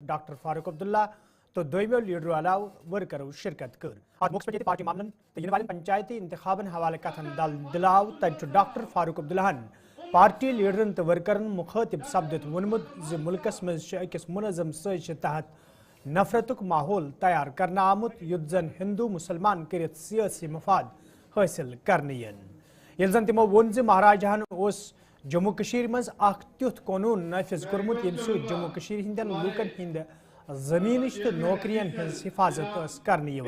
Doctor Farooq Abdullah تو دویمو لیڈرو علاوہ ورکرو شرکت کر ات موقع پہ پارٹی معاملن تو ین والن پنچایتی انتخابن حوالہ کتھن دل دلاو تجھ ڈاکٹر فاروق عبداللہ پارٹی لیڈرن تو ورکرن مخاطب سپدت ونمت ز ملکس مز اکس منظم سازش تحت نفرتک ماحول تیار کرنا آمت یت زن ہندو مسلمان کرت سیاسی مفاد حاصل کرنے یل زن تمو ون ز مہاراجہن اس جموں کشیر مز اخ تیتھ قانون نافذ کورمت یم سۭتۍ جموں کشیر ہندین لوکن ہند زمینش تو نوکرین ہز حفاظت کرنے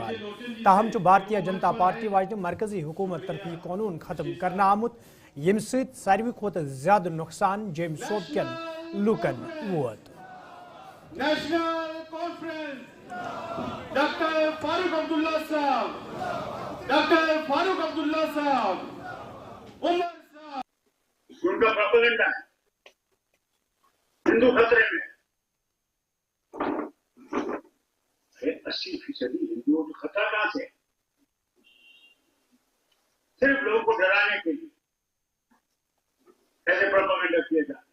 تاہم بھارتیہ جنتا پارٹی واجن مرکزی حکومت طرف یہ قانون ختم کرنا آمت یم سۭتۍ ساروی کھوتہ زیادہ نقصان جیم صوب کین لوکن ووت national conference doctor Farooq Abdullah صاحب عمر صاحب ان کا پروپیگنڈا ہے ہندو خطرے میں 80% ہندوؤں کو خطرہ کہاں سے صرف لوگوں کو ڈرانے کے لیے ایسے پروپیگنڈا کیا جاتا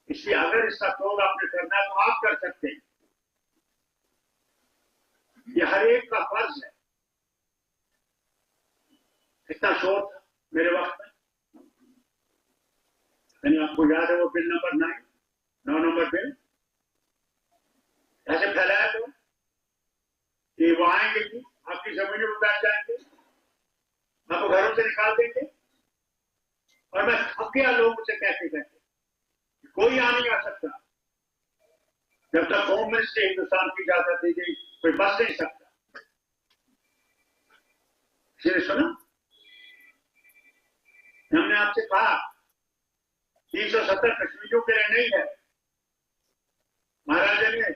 اس لیے اگر اس کا توڑ آپ نے کرنا ہے تو آپ کر سکتے ہیں یہ ہر ایک کا فرض ہے اتنا شور تھا میرے وقت میں یعنی آپ کو یاد ہے وہ بل نمبر 9 نمبر بل ایسے پھیلایا تو کہ وہ آئیں گے کہ آپ کی زمینوں میں بیٹھ جائیں گے آپ کو گھروں سے نکال دیں گے اور میں اب کیا لوگوں سے کہتے کوئی آ نہیں آ سکتا جب تک ہوم منسٹری ہندوستان کی اجازت دی گئی کوئی بس نہیں سکتا اسی نے سنا ہم نے آپ سے کہا 370 کشمیریوں کے لیے نہیں ہے مہاراجا نے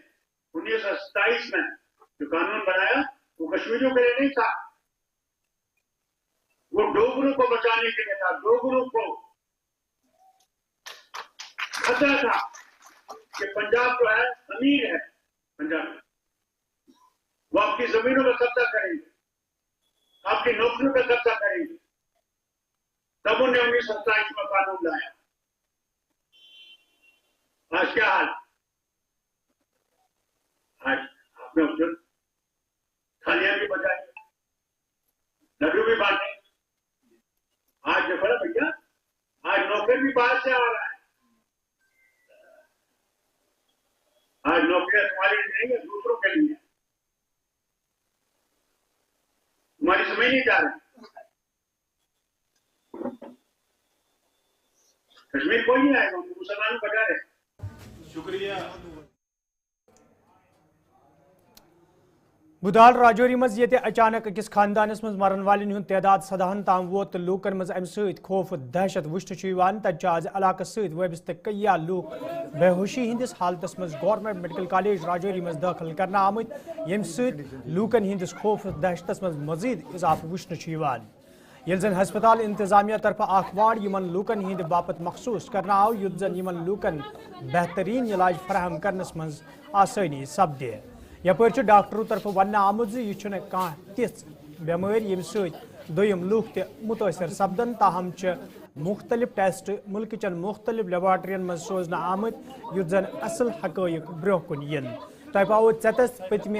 1927 میں جو قانون بنایا وہ کشمیریوں کے لیے نہیں تھا وہ ڈوگروں کو بچانے کے لیے تھا ڈوگروں کو خطرہ تھا کہ پنجاب جو ہے امیر ہے پنجاب وہ آپ کی زمینوں پر قبضہ کریں گے آپ کی نوکریوں پر قبضہ کریں گے تب انہیں 1927 میں قانون لایا آج کیا حال آج آپ نے اسے تھالیاں بھی بجائے لڈو بھی بانٹے آج جو بڑا بھیا آج نوکر بھی باہر سے آ رہا ہے آج نوکریاں تمہاری نہیں ہے دوسروں کے لیے تمہاری سمجھ نہیں جا رہی کشمیر کوئی نہیں آئے گا مسلمانوں بجا رہے شکریہ بدال راجوری مز یہ اچانک اکس خاندانس مز مرن والن ہند تعداد 17 تام ووت لوکن مز ام ست خوف دہشت وچھن تجہ آز علاقہ ست وابستہ کیا لوک بے ہوشی ہندس حالتس مز گورنمنٹ میڈیکل کالج راجوری مز داخل کرنا آمت یم ست لوکن ہندس خوف دہشتس مز مزید اضافہ وچھن یل زن ہسپتال انتظامیہ طرف اخ وارڈ یمن لوکن ہند باپت مخصوص کرنا آو یت زن یمن لوکن بہترین علاج فراہم کرنس مز آسانی سپدے یپر ڈاکٹرو طرف ون آمت یہ کھانا تیس بیماری یم ست دویم لوک تہ متاثر سپدن تاہم مختلف ٹیسٹ ملک چن مختلف لیبارٹرین مز سوزنہ آمت یت زن اصل حقائق برہ کن ین تہ پاو ژتس پتمہ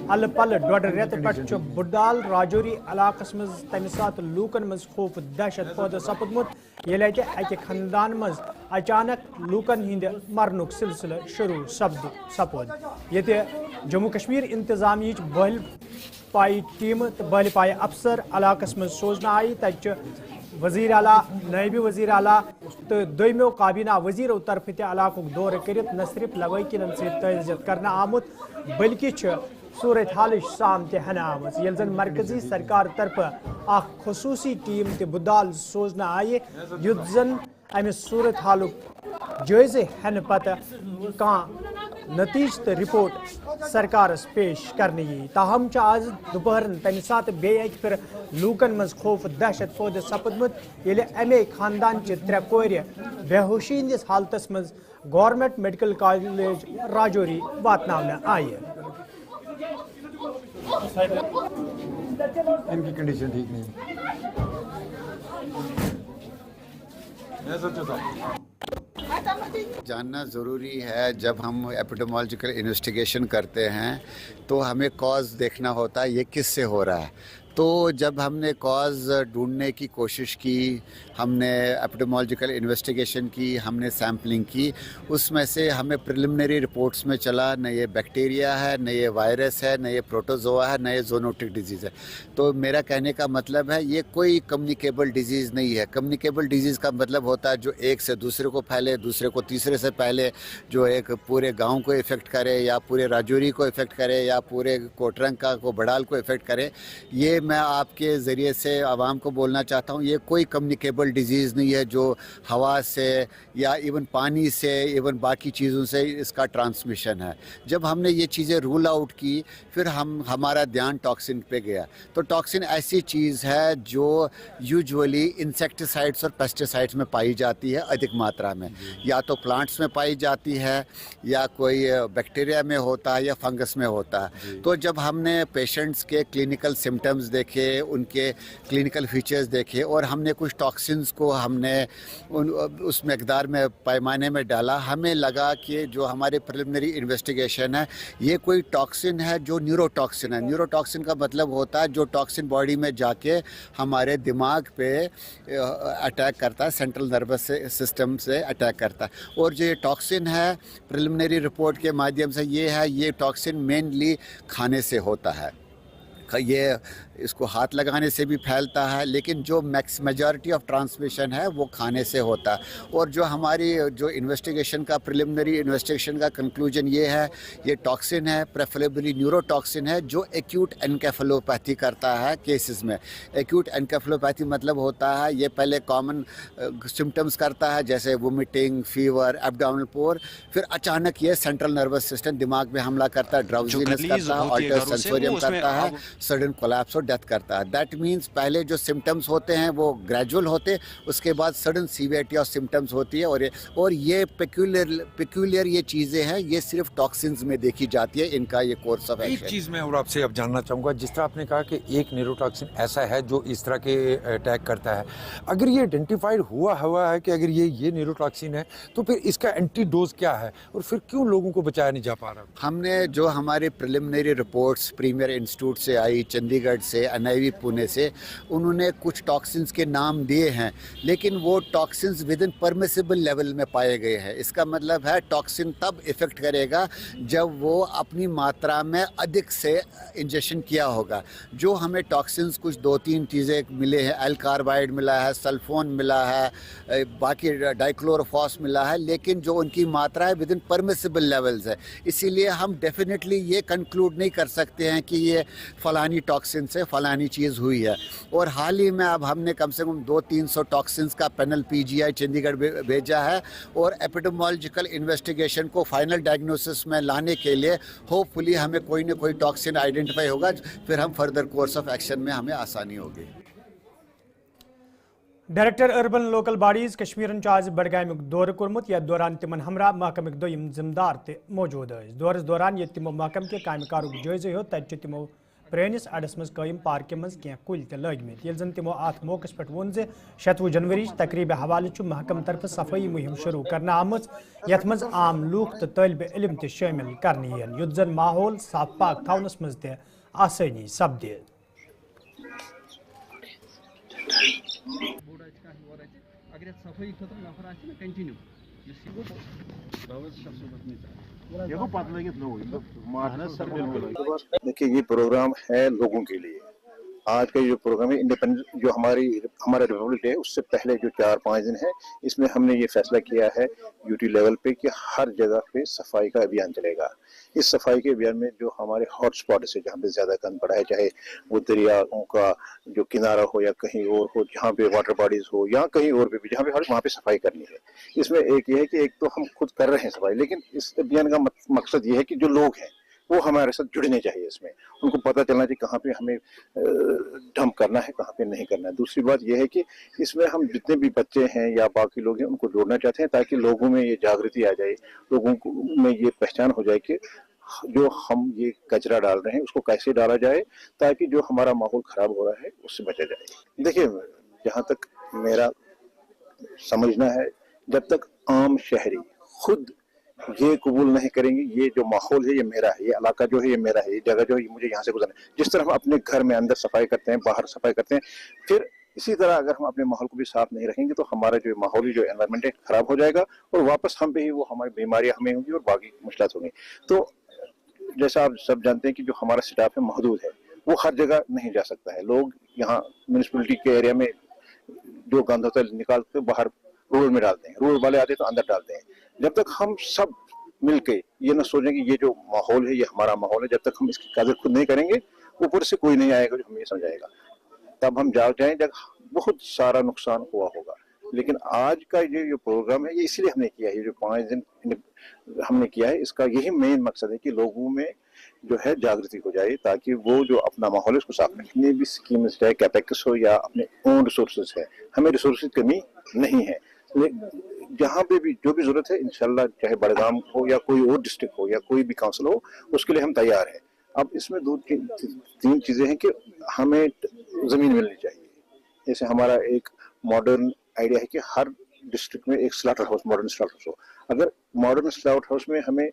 ال پل ڈوڈ ریت پہ بدال راجوری علاقہ مز تمہ سات لوکن مز خوف دہشت پودہ سپدمت یل اکہ خاندان مز اچانک لوکن ہند مرنک سلسلہ شروع سپود یہ جموں کشمیر انتظامیہ بہل پائی ٹیم تو بہل پائی افسر علاقہ مز سوزنہ آئی تچ وزیر اعلیٰ نائب وزیر اعلیٰ تو دویمو کابینہ وزیرو طرف تہ علاقہ دور کرت نہ صرف لواحقین ست تعزیت کرنا آمت بلکہ صورت حالش سام تہ ہنہ آمت یل زن مرکزی سرکار طرف اخ خصوصی ٹیم تہ بدال سوزنہ آئی یت زن امہ صورت حالک جائزہ ہن پتہ کان نتیج تو رپورٹ سرکارس پیش کرنے تاہم آز دوپہرن تمہ سات بیٚیہِ اکہ پھر لوکن مز خوف دہشت پودہ سپدمت ییٚلہِ امے خاندان چہ 3 کورِ بے ہوشی ہندس حالتس مز گورنمنٹ میڈیکل کالج راجوری واتناونہ آئہ ان کی کنڈیشن ٹھیک نہیں ہے जानना ज़रूरी है। जब हम एपिडेमियोलॉजिकल इन्वेस्टिगेशन करते हैं तो हमें कॉज देखना होता है ये किससे हो रहा है। तो जब हमने कॉज ढूंढने की कोशिश की, हमने एपिडेमियोलॉजिकल इन्वेस्टिगेशन की, हमने सैम्पलिंग की, उसमें से हमें प्रिलिमिनरी रिपोर्ट्स में चला न ये बैक्टीरिया है, न ये वायरस है, न ये प्रोटोजोआ है, न ये ज़ोनोटिक डिजीज़ है। तो मेरा कहने का मतलब है ये कोई कम्युनिकेबल डिजीज़ नहीं है। कम्युनिकेबल डिजीज़ का मतलब होता है जो एक से दूसरे को फैले, दूसरे को तीसरे से पहले, जो एक पूरे गांव को इफ़ेक्ट करे या पूरे राजौरी को इफ़ेक्ट करे या पूरे कोटरंका को, बड़ाल को इफ़ेक्ट करे। ये मैं आपके ज़रिए से आवाम को बोलना चाहता हूँ, ये कोई कम्युनिकेबल डिजीज़ नहीं है जो हवा से या इवन पानी से, इवन बाकी चीज़ों से इसका ट्रांसमिशन है। जब हमने ये चीज़ें रूल आउट की, फिर हमारा ध्यान टॉक्सिन पे गया। तो टॉक्सिन ऐसी चीज़ है जो यूजुअली इंसेक्टिसाइड्स और पेस्टिसाइड्स में पाई जाती है अधिक मात्रा में, या तो प्लांट्स में पाई जाती है या कोई बैक्टीरिया में होता है या फंगस में होता है। तो जब हमने पेशेंट्स के क्लिनिकल सिम्टम्स देखे, उनके क्लिनिकल फीचर्स देखे और हमने कुछ टॉक्सिन्स को हमने उस मकदार में, पैमाने में डाला, हमें लगा कि जो हमारे प्रिलिमिनरी इन्वेस्टिगेशन है ये कोई टॉक्सिन है जो न्यूरोटॉक्सिन है। न्यूरोटॉक्सिन का मतलब होता है जो टॉक्सिन बॉडी में जाके हमारे दिमाग पे अटैक करता है, सेंट्रल नर्वस सिस्टम से अटैक करता है। और जो ये टॉक्सिन है प्रिलिमिनरी रिपोर्ट के माध्यम से ये टॉक्सिन मेनली खाने से होता है। ये इसको हाथ लगाने से भी फैलता है, लेकिन जो मेजॉरिटी ऑफ ट्रांसमिशन है वो खाने से होता है। और जो हमारी जो इन्वेस्टिगेशन का, प्रिलिमिनरी इन्वेस्टिगेशन का कंक्लूजन ये है, ये टॉक्सिन है, प्रेफरेबली न्यूरोटॉक्सिन है, जो एक्यूट एनकेफेलोपैथी करता है केसेस में। एक्यूट एनकेफेलोपैथी मतलब होता है ये पहले कॉमन सिम्टम्स करता है जैसे वोमिटिंग, फीवर, एब्डोमिनल पेन, फिर अचानक ये सेंट्रल नर्वस सिस्टम दिमाग में हमला करता है, ड्राउजीनेस करता है, ऑल्टर सेंसोरियम करता है, सडन कोलैप्स और डेथ करता है। दैट मीन्स पहले जो सिम्टम्स होते हैं वो ग्रेजुअल होते, उसके बाद सडन सीवियरिटी ऑफ सिम्टम्स होती है। और ये पेक्यूलियर ये चीज़ें हैं, ये सिर्फ टॉक्सिन्स में देखी जाती है, इनका ये कोर्स ऑफ एक्शन। एक चीज़ मैं और आपसे अब जानना चाहूँगा, जिस तरह आपने कहा कि एक न्यूरोटॉक्सिन ऐसा है जो इस तरह के अटैक करता है, अगर ये आइडेंटिफाइड हुआ है कि अगर ये न्यूरोटॉक्सिन है तो फिर इसका एंटीडोज क्या है और फिर क्यों लोगों को बचाया नहीं जा पा रहा? हमने जो हमारे प्रिलिमिनरी रिपोर्ट्स प्रीमियर इंस्टीट्यूट से आई, चंडीगढ़ से, NIV पुणे से, उन्होंने कुछ टॉक्सिन्स के नाम दिए हैं, लेकिन वो toxins with in permissible level में पाए गए हैं। इसका मतलब है टॉक्सिन तब इफ़ेक्ट करेगा जब वो अपनी मात्रा में अधिक से इंजेक्शन किया होगा। जो हमें टॉक्सिन्स कुछ 2-3 चीज़ें मिले हैं, एल कार्बाइड मिला है, सल्फोन मिला है, बाकी डाइक्लोरोफॉस मिला है, लेकिन जो उनकी मात्रा है विद इन परमिसिबल लेवल्स है। इसीलिए हम डेफिनेटली ये कंक्लूड नहीं कर सकते हैं कि ये फलानी टॉक्सिन से फलानी चीज़ हुई है। और हाल ही में अब हमने कम से कम 200-300 टॉक्सिन्स का पैनल PGI चंडीगढ़ भेजा है, और एपिडेमियोलॉजिकल इन्वेस्टिगेशन को फाइनल डायग्नोसिस में लाने के लिए होपफुली हमें कोई ना कोई टॉक्सिन आइडेंटिफाई होगा, फिर हम फर्दर कोर्स ऑफ एक्शन में हमें आसानी होगी। डायरेक्टर अर्बन लोकल बॉडीज कश्मीरन आज बडगामिक दौर कोर्मुत, यथ दौरान तिमन हमरा महकमक दोयम जिम्मेदार ते मौजूद दौरस दौरान ये तिमो महकम के काम कारुक जायजा हो, तत तिमो प्रनिस अडस मज कायम पार्क मज क्या कुल ते लगित। ये जन तिमो अत मौके पे वोन 26 जनवरी तकरीब हवाले महकम तरफ सफाई मुहिम शुरू करना आमज, यथ मज आम लूख तो तालिब इल्म ते शामिल करने युद्ध जन माहौल साफ पाक थवनस मज ते आसानी सपदे। देखिए, ये प्रोग्राम है लोगों के लिए। आज का जो प्रोग्राम है इंडिपेंडेंट, जो हमारा रिपब्लिक डे उससे पहले जो 4-5 दिन है, इसमें हमने ये फैसला किया है यूटी लेवल पे कि हर जगह पे सफाई का अभियान चलेगा। इस सफाई के अभियान में जो हमारे हॉट स्पॉट है, जहाँ पे ज्यादा गंद पड़ा है, चाहे वो दरियाओं का जो किनारा हो या कहीं और हो, जहाँ पे वाटर बॉडीज हो या कहीं और पे भी जहाँ पे वहाँ पे सफाई करनी है। इसमें एक ये है कि एक तो हम खुद कर रहे हैं सफाई, लेकिन इस अभियान का मकसद ये है कि जो लोग हैं वो हमारे साथ जुड़ने चाहिए। इसमें उनको पता चलना चाहिए कहाँ पे हमें डंप करना है, कहाँ पे नहीं करना है। दूसरी बात यह है कि इसमें हम जितने भी बच्चे हैं या बाकी लोग हैं उनको जोड़ना चाहते हैं, ताकि लोगों में ये जागृति आ जाए, लोगों में ये पहचान हो जाए कि जो हम ये कचरा डाल रहे हैं उसको कैसे डाला जाए, ताकि जो हमारा माहौल खराब हो रहा है उससे बचा जाए। देखिए, जहाँ तक मेरा समझना है, जब तक आम शहरी खुद ये कबूल नहीं करेंगे, ये जो माहौल है ये मेरा है, ये इलाका जो है ये मेरा है, ये जगह जो है मुझे यहाँ से गुजरना है। जिस तरह हम अपने घर में अंदर सफाई करते हैं, बाहर सफाई करते हैं, फिर इसी तरह अगर हम अपने माहौल को भी साफ नहीं रखेंगे तो हमारा जो माहौली जो एनवायरनमेंट है खराब हो जाएगा और वापस हम पे ही वो हमारी बीमारियां हमें होंगी और बाकी मुश्किलात होंगी। तो जैसा आप सब जानते हैं कि जो हमारा स्टाफ है महदूद है, वो हर जगह नहीं जा सकता है। लोग यहाँ म्यूनिसिपलिटी के एरिया में जो गंद होता है निकाल के बाहर रोड में डालते हैं, रोड वाले आते तो अंदर डालते हैं। जब तक हम सब मिलके ये ना सोचें कि ये जो माहौल है ये हमारा माहौल है, जब तक हम इसकी कदर खुद नहीं करेंगे ऊपर से कोई नहीं आएगा जो हमें ये समझाएगा। तब हम जाग जाएं जब बहुत सारा नुकसान हुआ होगा। लेकिन आज का ये जो प्रोग्राम है ये इसलिए हमने किया है, ये जो 5 दिन हमने किया है, इसका यही मेन मकसद है कि लोगों में जो है जागृति हो जाए ताकि वो जो अपना माहौल है उसको साफ रखने भी स्कीम चाहे कैपेक्स हो या अपने ओन रिसोर्सेज है, हमें रिसोर्सेज की कमी नहीं है। जहाँ पे भी जो भी जरूरत है इंशाल्लाह चाहे बड़गाम हो या कोई और डिस्ट्रिक्ट हो या कोई भी काउंसिल हो उसके लिए हम तैयार हैं। अब इसमें 2-3 चीजें हैं कि हमें जमीन मिलनी चाहिए। जैसे हमारा एक मॉडर्न आइडिया है कि हर डिस्ट्रिक्ट में एक slaughter house, modern slaughter house हो। अगर मॉडर्न स्लॉटर हाउस में हमें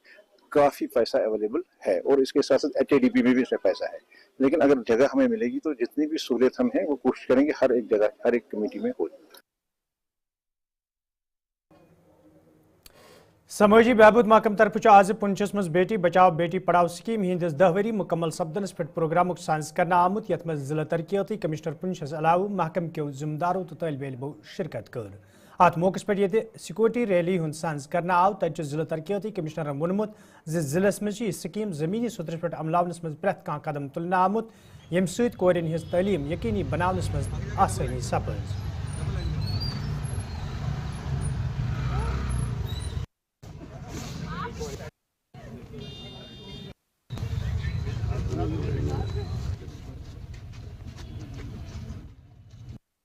काफी पैसा अवेलेबल है और इसके साथ साथ HADP में भी इसमें पैसा है, लेकिन अगर जगह हमें मिलेगी तो जितनी भी सहूलियत हम हैं वो कोशिश करेंगे हर एक जगह हर एक कमेटी में हो। समाजी बहबूद महकम तरफ आज पुंछस मज बेटी बचाओ बेटी पढ़ाओ स्कीम हिंदिस 10 वरी मुकम्मल सपदनस पे प्रोग्राम साइंस करना आमुत यथ मज जिला तरक्याती कमिश्नर पुंछस अलाव महकम के जिम्मेदारों तो तलब इल्मो शिरकत कर। अत मौके पे ये सिक्योरिटी रैली हुंद साइंस करना आव तत जिला तरक्याती कमिश्नर वोनमुत जिलस मज स्कीम जमीनी सतह पे अमलावनस मज प्रेत कह कदम तुलना आमुत यम सत कोरिन हिज तालीम यकीनी बनावनस मज आसानी सपज।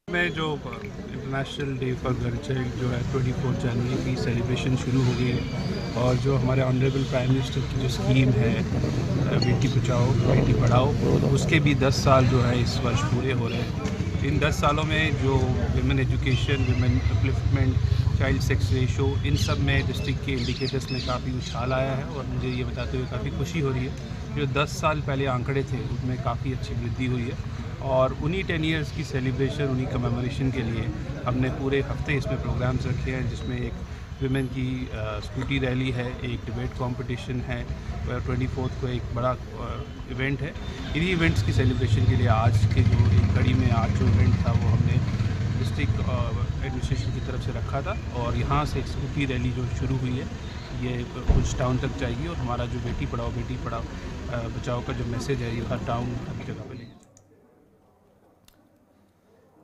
में जो international day for girl child जो है 24 जनवरी की सेलिब्रेशन शुरू हो गई है और जो हमारे ऑनरेबल प्राइम मिनिस्टर की जो स्कीम है बेटी बचाओ बेटी पढ़ाओ उसके भी 10 साल जो है इस वर्ष पूरे हो रहे हैं। इन 10 सालों में जो women education, women upliftment, child sex ratio, इन सब में डिस्ट्रिक्ट के इंडिकेटर्स में काफ़ी उछाल आया है और मुझे ये बताते हुए काफ़ी खुशी हो रही है। जो 10 साल पहले आंकड़े थे उनमें काफ़ी अच्छी वृद्धि हुई है और उन्हीं 10 ईयर्स की सेलिब्रेशन, उन्हीं कमेमोरेशन के लिए हमने पूरे हफ्ते इसमें प्रोग्राम्स रखे हैं जिसमें एक विमेन की स्कूटी रैली है, एक डिबेट कंपटीशन है, 24 को एक बड़ा इवेंट है। इन्हीं इवेंट्स की सेलिब्रेशन के लिए आज के जो एक कड़ी में आज जो इवेंट था वो हमने डिस्ट्रिक्ट एडमिनिस्ट्रेशन की तरफ से रखा था और यहाँ से एक स्कूटी रैली जो शुरू हुई है ये कुछ टाउन तक जाएगी और हमारा जो बेटी पढ़ाओ बचाओ का जो मैसेज है ये हर टाउन हर जगह पर लेंगे।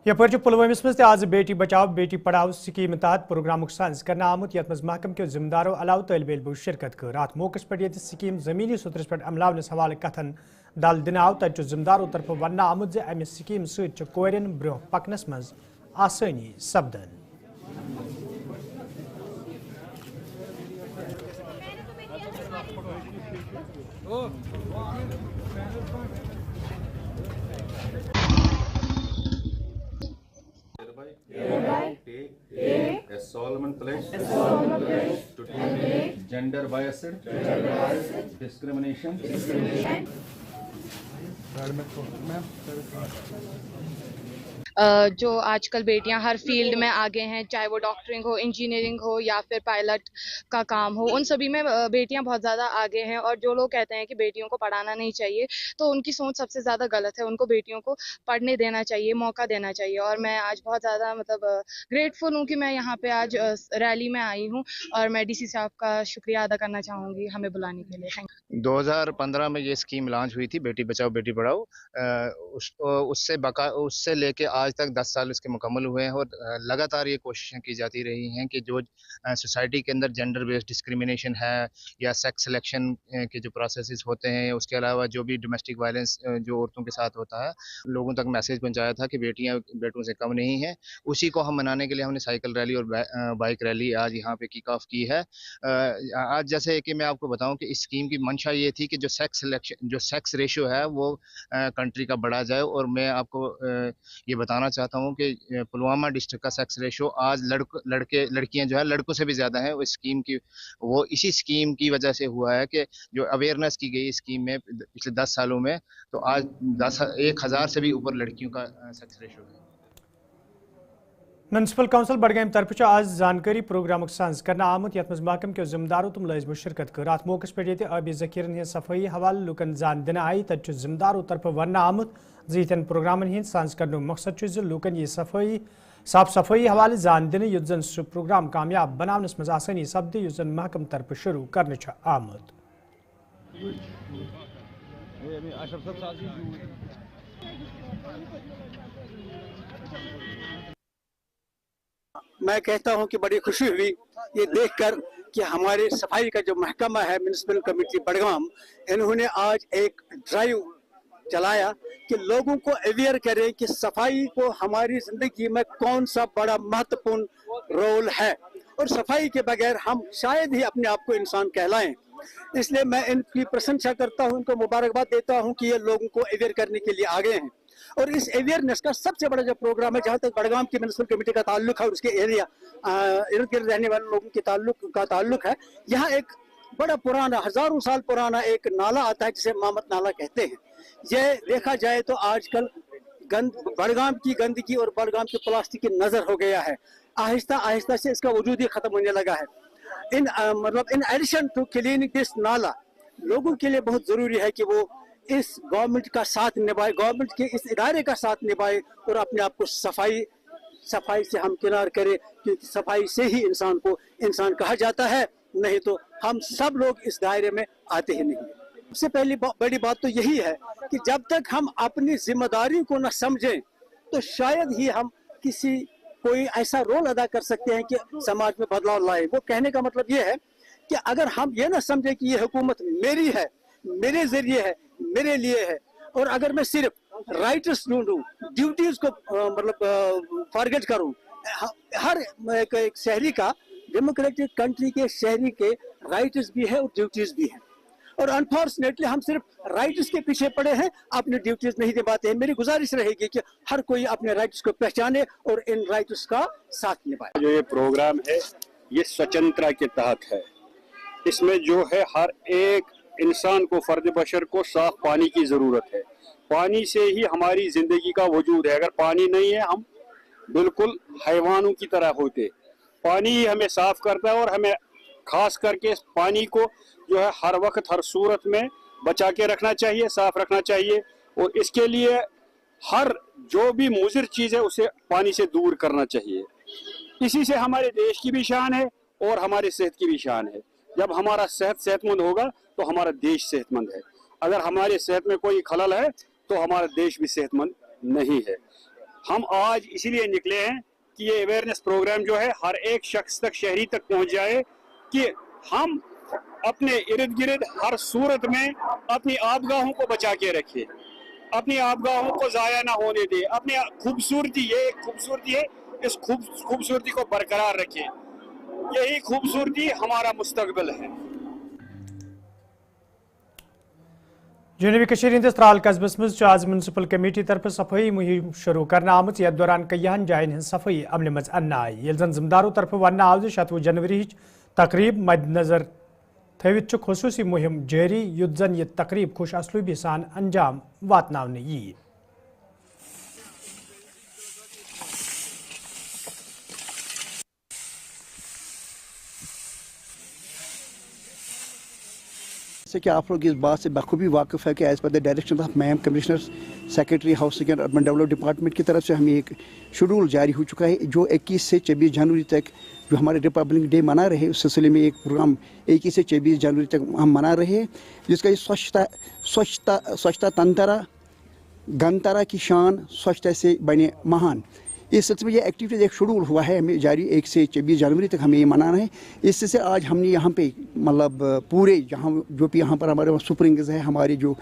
यपर पुलवामिस मज आज बेटी बचाओ बेटी पढ़ाओ स्कीम तहत प्रोग्राम साइंस करना आमुत यथ मज महकम के जिम्मेदारों अलाव तलब इल्मो शिरकत कर। अत मौके पे ये स्कीम जमीनी सतह पे अमलावनस हवाले कथन दल दिन आव तत जिम्मेदारों तरफ वन आमुत अमि स्कीम सत कोरिन ब्रोह पकनस मज आसानी सपदन। Take a solemn pledge to take gender biased discrimination जो आजकल बेटियां हर फील्ड में आगे हैं, चाहे वो डॉक्टरिंग हो, इंजीनियरिंग हो या फिर पायलट का काम हो, उन सभी में बेटियां बहुत ज़्यादा आगे हैं। और जो लोग कहते हैं कि बेटियों को पढ़ाना नहीं चाहिए तो उनकी सोच सबसे ज़्यादा गलत है। उनको बेटियों को पढ़ने देना चाहिए, मौका देना चाहिए। और मैं आज बहुत ज़्यादा ग्रेटफुल हूँ कि मैं यहाँ पे आज रैली में आई हूँ और मैं DC साहब का शुक्रिया अदा करना चाहूँगी हमें बुलाने के लिए। Thank you. 2015 में ये स्कीम लॉन्च हुई थी बेटी बचाओ बेटी पढ़ाओ, उससे लेके आज तक 10 साल इसके मुकम्मल हुए हैं और लगातार ये कोशिशें की जाती रही हैं कि जो सोसाइटी के अंदर जेंडर बेस्ड डिस्क्रिमिनेशन है या सेक्स सिलेक्शन के जो प्रोसेसेस होते हैं, उसके अलावा जो भी डोमेस्टिक वायलेंस जो औरतों के साथ होता है, लोगों तक मैसेज पहुंचाया था कि बेटियां बेटों से कम नहीं हैं। उसी को हम मनाने के लिए हमने साइकिल रैली और बाइक रैली आज यहाँ पे किक ऑफ की है। आज जैसे कि मैं आपको बताऊं कि इस स्कीम की मंशा ये थी कि जो सेक्स रेशियो है वो कंट्री का बढ़ा जाए। और मैं आपको ये बताना चाहता हूँ कि पुलवामा डिस्ट्रिक्ट का सेक्स रेशो आज लड़कियां जो है लड़कों से भी ज़्यादा है। वो स्कीम की वो इसी स्कीम की वजह से हुआ है कि जो अवेयरनेस की गई स्कीम में पिछले 10 सालों में, तो आज 1000 से भी ऊपर लड़कियों का सेक्स रेशो है। म्यूनसिपल काउंसिल बडगाम तरफ आज जानकारी प्रोग्राम साज करना आमुत यथ महकम के जिम्मेदारों तुम लाजमो शिरकत कर। अत मौके पे आबी जखीरन हज सफाई हवाले लुकन जान दिन आई तथ जिम्मेदारों तरफ वन आमुत यन प्रोग्रामन हंद साज कर मकसद लुकन यह साफ सफाई हवाले जान दिन युत जन सह प्रोग्राम कामयाब बनावनस मज आसानी सपद युत जन महकम तरफ शुरू कर आमुत। मैं कहता हूं कि बड़ी खुशी हुई ये देखकर कि हमारे सफाई का जो महकमा है म्यूनसिपल कमेटी बडगाम, इन्होंने आज एक ड्राइव चलाया कि लोगों को अवेयर करें कि सफाई को हमारी जिंदगी में कौन सा बड़ा महत्वपूर्ण रोल है और सफाई के बगैर हम शायद ही अपने आप को इंसान कहलाएं। इसलिए मैं इनकी प्रशंसा करता हूं, इनको मुबारकबाद देता हूं कि ये लोगों को अवेयर करने के लिए आगे हैं। और इस अवेयरनेस का सबसे बड़ा जो प्रोग्राम है, जहाँ तक बडगाम की म्यूनसिपल कमेटी का ताल्लुक है और उसके एरिया इर्द गिर्द रहने वाले लोगों के ताल्लुक है, यहाँ एक बड़ा पुराना हजारों साल पुराना एक नाला आता है जिसे मामत नाला कहते हैं। ये देखा जाए तो आजकल बडगाम की गंदगी और बडगाम की प्लास्टिक की नजर हो गया है। आहिस्ता आहिस्ता से इसका वजूद ही खत्म होने लगा है। In addition to cleaning this नाला, लोगों के लिए बहुत जरूरी है कि वो इस गवर्नमेंट का साथ निभाए, गवर्नमेंट के इस इदारे का साथ निभाए और अपने आप को सफाई से हमकिनार करे, क्योंकि सफाई से ही इंसान को इंसान कहा जाता है, नहीं तो हम सब लोग इस दायरे में आते ही नहीं। सबसे पहली बड़ी बात तो यही है कि जब तक हम अपनी जिम्मेदारी को न समझें तो शायद ही हम कोई ऐसा रोल अदा कर सकते हैं कि समाज में बदलाव लाए। वो कहने का मतलब ये है कि अगर हम ये ना समझे कि ये हुकूमत मेरी है, मेरे जरिए है, मेरे लिए है, और अगर मैं सिर्फ राइट्स ढूंढूं, ड्यूटीज को फॉरगेट करूं, हर एक शहरी का डेमोक्रेटिक कंट्री के शहरी के राइट्स भी है और ड्यूटीज भी हैं, और अनफॉर्चुनेटली हम सिर्फ राइट्स के पीछे पड़े हैं, अपनी ड्यूटीज नहीं निभाते हैं। मेरी गुजारिश रहेगी कि हर कोई अपने राइट्स को पहचाने और इन राइट्स का साथ निभाए। जो ये प्रोग्राम है ये स्वतंत्रता के तहत है। इसमें जो है हर एक इंसान को, फर्द बशर को साफ पानी की ज़रूरत है। पानी से ही हमारी ज़िंदगी का वजूद है। अगर पानी नहीं है हम बिल्कुल हैवानों की तरह होते। पानी ही हमें साफ करता है और हमें खास करके पानी को जो है हर वक्त हर सूरत में बचा के रखना चाहिए, साफ रखना चाहिए, और इसके लिए हर जो भी मुज़िर चीज़ है उसे पानी से दूर करना चाहिए। इसी से हमारे देश की भी शान है और हमारी सेहत की भी शान है। जब हमारा सेहतमंद होगा तो हमारा देश सेहतमंद है। अगर हमारे सेहत में कोई खलल है तो हमारा देश भी सेहतमंद नहीं है। हम आज इसीलिए निकले हैं कि ये अवेयरनेस प्रोग्राम जो है हर एक शख्स तक, शहरी तक पहुंच जाए कि हम अपने इर्द गिर्द हर सूरत में अपनी आबगाहों को बचा के रखें, अपनी आबगाहों को ज़ाया ना होने दें, अपनी खूबसूरती, ये एक खूबसूरती है, इस खूबसूरती को बरकरार रखें। यही खूबसूरती हमारा मुस्तकबिल है। जनूबी कशीर हिंदिस त्राल कस्बस मज आज म्यूनसिपल कमेटी तरफ सफाई मुहिम शुरू करना आमत। यथ दौरान कईयान जायन हज सफाई अमल मज अन्न आई। यह जन जिम्मेदारों तरफ वन आव 27 जनवरी तकरीब मद्देनजर थवित खसूसी मुहिम जारी, युत जन यह तकरीब खुश असलूबी सान अंजाम वातनावने यी। जैसे कि आप लोग इस बात से बखूबी वाकिफ़ है कि as per the direction of ma'am commissioner secretary housing and urban development department की तरफ से हमें एक शेड्यूल जारी हो चुका है, जो 21 से 24 जनवरी तक जो हमारे रिपब्लिक डे मना रहे हैं, उस सिलसिले में एक प्रोग्राम 21 से 24 जनवरी तक हम मना रहे हैं, जिसका ये स्वच्छता तंतरा गंतरा की शान, स्वच्छता से बने महान। इस सिलसिले में ये एक्टिविटीज़ एक शेड्यूल हुआ है हमें जारी 1 से 24 जनवरी तक हमें ये मनाना है। इससे हमने यहाँ पे मतलब पूरे यहाँ जो भी यहाँ पर हमारे स्प्रिंग्स है, हमारे जो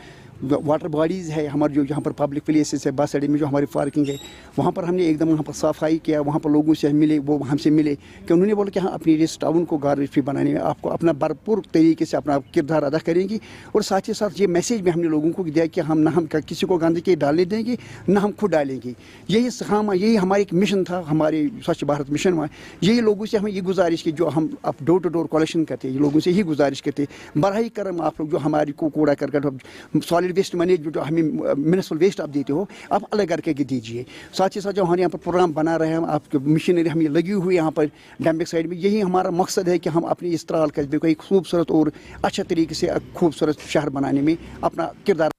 वाटर बॉडीज़ है हमारे जो यहाँ पर पब्लिक प्लेसेस है, बस अड्डे में जो हमारी पार्किंग है, वहाँ पर हमने एकदम वहाँ पर सफाई किया, वहाँ पर लोगों से मिले, वो हमसे मिले कि उन्होंने बोला कि हाँ अपनी इस टाउन को गार्बेज फ्री बनाने में आपको अपना भरपूर तरीके से अपना किरदार अदा करेंगी। और साथ ही साथ ये मैसेज भी हमने लोगों को दिया कि हम किसी को गंदगी डालने देंगे न हम खुद डालेंगे। यही हमारा एक मिशन था हमारे स्वच्छ भारत मिशन में। यही लोगों से हमें ये गुजारिश की, जो हम अब डोर टू डोर कलेक्शन करते हैं, लोगों से यही गुजारिश करते हैं बराह करम आप लोग जो हमारी को कूड़ा करकट सॉलिड वेस्ट मैनेज जो हमें म्यूनिसिपल वेस्ट आप देते हो आप अलग करके दीजिए। साथ ही साथ जो हमारे यहाँ पर प्रोग्राम बना रहे हैं, आपके मशीनरी हमें लगी हुई यहाँ पर डैम्बिक साइड में, यही हमारा मकसद है कि हम अपने इस त्राल कस्बे को एक खूबसूरत और अच्छे तरीके से खूबसूरत शहर बनाने में अपना किरदार।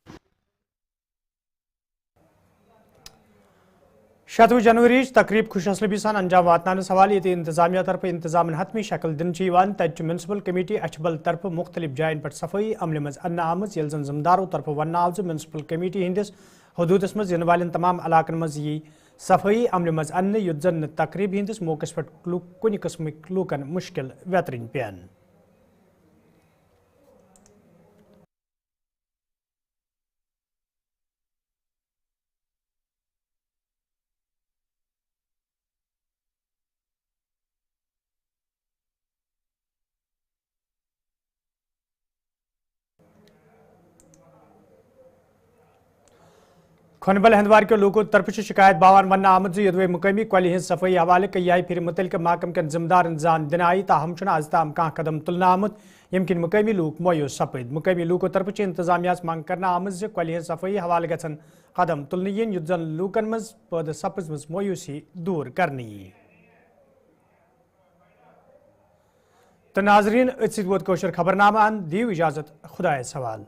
7 जनवरी तकरीब खुश असलबी सान अंजाम वातनानस हवाले ये इंतजामिया तरफ इंतजाम हतमी शक्ल दिन तक म्यूनसिपल कमेटी अछबल तरफ मुख्तलिफ जायन पर सफाई अमल मज अन्न आमज यल जन जमदारों तरफ वन आव म्यूनसिपल कमेटी हंदिस हदूदस मज इन वाले तमाम इलाकन मज यी सफाई अमल मज अन्न युत जन तकरीब हंदिस मौकस पे कुन किस्मिक लूकन मुश्किल वेतरिन पेन। खनबल हंदवार के लोगों तरफ शिकायत बावान वन आमद यदवे मुकामी कल हज सफाई हवाले कई फिर मुतलक महकम के जिम्मेदार जान दिन आई ताहम आज ताम कह कदम तुलना आमुत यम किन मुकामी लूक मायूस सपद। मुकामी लूकों तरफ इंतजामिया मंग कर आमद कल हज सफाई हवाले गन कदम तुलन युत जन लूकन मज पद सपज मज मायूसी दूर करनी। तो नाजरीन खबरनामा दियो इजाजत खुदा सवाल।